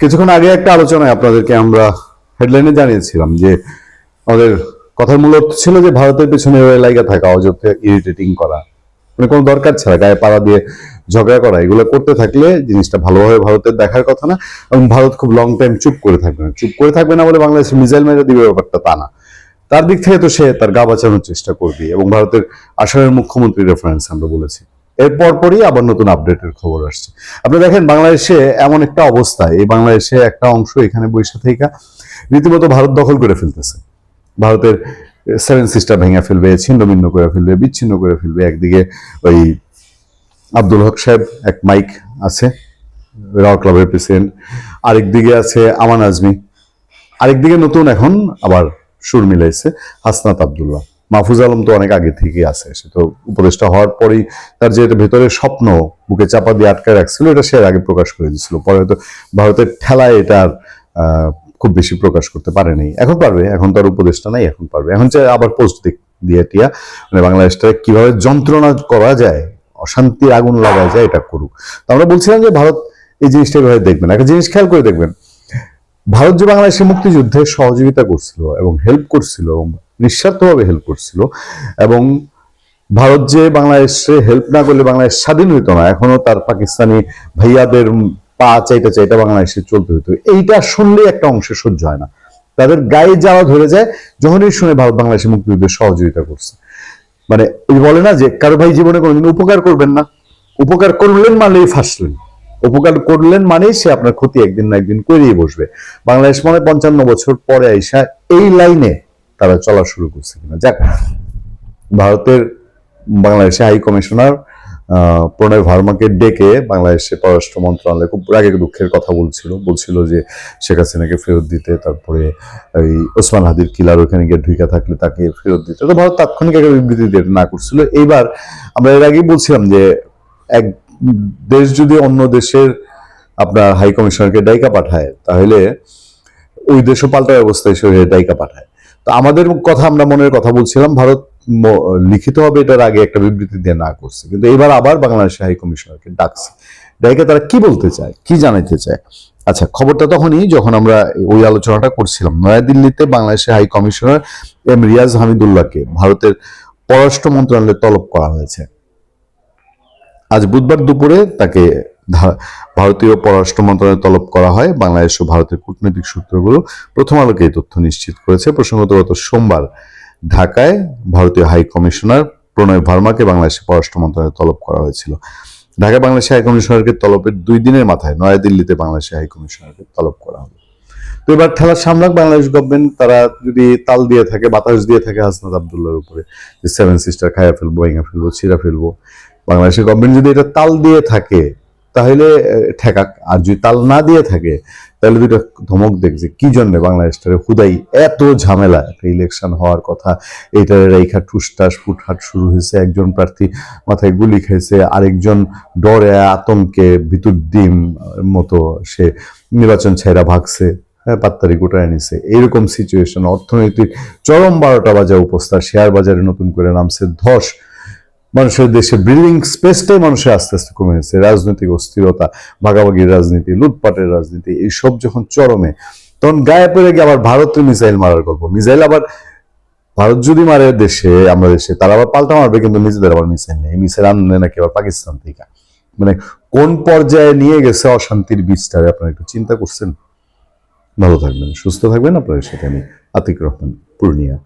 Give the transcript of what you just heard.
কিছুক্ষণ আগে একটা আলোচনায় আপনাদেরকে আমরা হেডলাইনে জানিয়েছিলাম যে আমাদের কথার মূল অর্থ ছিল যে ভারতের পেছনে লাগা থাকা, অযথা ইরিটেটিং করা, মানে কোনো দরকার ছাড়া গায়ে পাড়া দিয়ে ঝগড়া করা, এগুলো করতে থাকলে জিনিসটা ভালোভাবে ভারতের দেখার কথা না। এবং ভারত খুব লং টাইম চুপ করে থাকবে না। চুপ করে থাকবে না বলে বাংলাদেশ মিসাইল মেরে দিবে ব্যাপারটা তা না। তার দিক থেকে তো সে তার গা বাঁচানোর চেষ্টা করবে। এবং ভারতের আসামের মুখ্যমন্ত্রী রেফারেন্স আমরা বলেছি, এর পরপরই আবার নতুন আপডেটের খবর আসছে। আপনি দেখেন বাংলাদেশে এমন একটা অবস্থা, এই বাংলাদেশে একটা অংশ এখানে বৈশা থেকে রীতিমতো ভারত দখল করে ফেলতেছে। ভারতের সেভেন সিস্টার ভেঙে ফেলবে, ছিন্ন ভিন্ন করে ফেলবে, বিচ্ছিন্ন করে ফেলবে। একদিকে ওই আব্দুল হক সাহেব, এক মাইক আছে র ক্লাবের প্রেসিডেন্ট, আরেকদিকে আছে আমান আজমি, আরেকদিকে নতুন এখন আবার সুর মিলাইছে হাসনাত আবদুল্লাহ। মাহফুজ আলম তো অনেক আগে থেকেই আছে, সে তো উপদেষ্টা হওয়ার পরেই তার যে ভেতরের স্বপ্ন বুকে চাপা দিয়ে আটকায় রাখছিল, এটা সে আগে প্রকাশ করে দিচ্ছিল। পরে হয়তো ভারতের ঠেলায় এটা আর খুব বেশি প্রকাশ করতে পারেনি। এখন পারবে, এখন তো আর উপদেষ্টা নাই, এখন পারবে। এখন চাই আবার পোস্ট দিয়ে টিয়া মানে বাংলাদেশটা কিভাবে যন্ত্রণা করা যায়, অশান্তির আগুন লাগা যায়, এটা করুক। তো আমরা বলছিলাম যে ভারত এই জিনিসটা এভাবে দেখবেন। একটা জিনিস খেয়াল করে দেখবেন, ভারত যে বাংলাদেশের মুক্তিযুদ্ধে সহযোগিতা করছিল এবং হেল্প করছিল এবং নিঃস্বার্থভাবে হেল্প করছিল, এবং ভারত যে বাংলাদেশে হেল্প না করলে বাংলাদেশ স্বাধীন হইতো না, এখনো তার পাকিস্তানি ভাইয়াদের পা চাইটা চাইটা বাংলাদেশে চলতে হইতো, এইটা শুনলে একটা অংশে সহ্য হয় না। তাদের গায়ে যাওয়া ধরে যায় যখনই শুনে ভারত বাংলাদেশের মুক্তিযুদ্ধে সহযোগিতা করছে। মানে বলে না যে কারো ভাই জীবনে কোনোদিন উপকার করবেন না, উপকার করলেন মানেই ফাঁসলেন, উপকার করলেন মানেই সে আপনার ক্ষতি একদিন না একদিন করেই বসবে। বাংলাদেশ মনে 55 বছর পরে আইসা এই লাইনে তারা চলা শুরু করছে কিনা। যাক, ভারতের বাংলাদেশে হাই কমিশনার প্রণয় ভার্মাকে ডেকে বাংলাদেশের পররাষ্ট্র মন্ত্রণালয় খুব রাগে দুঃখের কথা বলছিল যে শেখ হাসিনাকে ফেরত দিতে, তারপরে এই ওসমান হাদির কিলার ওখানে গিয়ে ঢুকে থাকলে তাকে ফেরত দিতে। তো ভারত তাৎক্ষণিক একটা বিবৃতি দিয়ে না করছিল। এইবার আমরা এর আগেই বলছিলাম যে এক দেশ যদি অন্য দেশের আপনার হাই কমিশনারকে ডাইকা পাঠায়, তাহলে ওই দেশও পাল্টা ব্যবস্থা হিসেবে ডাইকা পাঠায়। তো আমাদের কথা, আমরা মনের কথা বলছিলাম, ভারত লিখিত হবে এটার আগে একটা বিবৃতি দিয়ে না করছে, কিন্তু এবার আবার বাংলাদেশের হাই কমিশনারকে ডাকছে। ডাইকা তারা কি বলতে চায়, কি জানাইতে চায়? আচ্ছা, খবরটা তখনই যখন আমরা ওই আলোচনাটা করছিলাম। নয়াদিল্লিতে বাংলাদেশের হাই কমিশনার এম রিয়াজ হামিদুল্লাহকে ভারতের পররাষ্ট্র মন্ত্রণালয়ে তলব করা হয়েছে। আজ বুধবার দুপুরে তাকে ভারতীয় পররাষ্ট্র মন্ত্রণালয়ে তলব করা হয়। বাংলাদেশ ও ভারতের কূটনৈতিক সূত্রগুলো প্রথম আলোকে এই তথ্য নিশ্চিত করেছে। প্রসঙ্গত গত সোমবার ঢাকায় ভারতীয় হাই কমিশনার প্রণয় ভার্মাকে বাংলাদেশের পররাষ্ট্র মন্ত্রণালয়ে তলব করা হয়েছিল। ঢাকায় বাংলাদেশের হাই কমিশনারকে তলবের 2 দিনের মাথায় নয়াদিল্লিতে বাংলাদেশের হাই কমিশনারকে তলব করা হলো। তো এবার ঠেলার সামলাক বাংলাদেশ গভর্নমেন্ট। তারা যদি তাল দিয়ে থাকে, বাতাস দিয়ে থাকে হাসনাত আবদুল্লাহর উপরে, যে সেভেন সিস্টার খায়া ফেলবো, ভেঙে ফেলবো, ছিঁড়া ফেলবো, বাংলাদেশের গভর্নমেন্ট যদি এটা তাল দিয়ে থাকে তাহলে ঠেকাক। আর যদি তাল না দিয়ে থাকে তাহলে দুইটা ধমক দেখছে কি জন্য বাংলাদেশটারে হুদাই এত ঝামেলা। একটা ইলেকশন হওয়ার কথা, এইটার রেখা ঠুসটাস ফুটহাট শুরু হয়েছে। একজন প্রার্থী মাথায় গুলি খেয়েছে, আরেকজন ডরে আতঙ্কে ভিতর ডিম মতো সে নির্বাচন ছাইরা ভাগছে, পাত্তারি গোটায় নিছে। এইরকম সিচুয়েশন, অর্থনৈতিক চরম 12টা বাজা অবস্থা, শেয়ার বাজারে নতুন করে নামছে ধস, মানুষের দেশে ব্রিদিং স্পেসটাই মানুষের আস্তে আস্তে কমে গেছে। রাজনৈতিক অস্থিরতা, ভাগাভাগির রাজনীতি, লুটপাটের রাজনীতি, এইসব যখন চরমে, তখন গায়ে পড়ে গিয়ে আবার ভারতের মিসাইল মারার গল্প। মিসাইল আবার ভারত যদি মারে দেশে, আমরা দেশে, তারা আবার পাল্টা মারবে, কিন্তু নিজেদের আবার মিসাইল নেই। মিসাইল আনলে নাকি আবার পাকিস্তান থেকে। মানে কোন পর্যায়ে নিয়ে গেছে অশান্তির বীজটারে, আপনারা একটু চিন্তা করছেন? ভালো থাকবেন, সুস্থ থাকবেন। আপনাদের সাথে আমি আতিক রহমান, পূর্ণিয়া।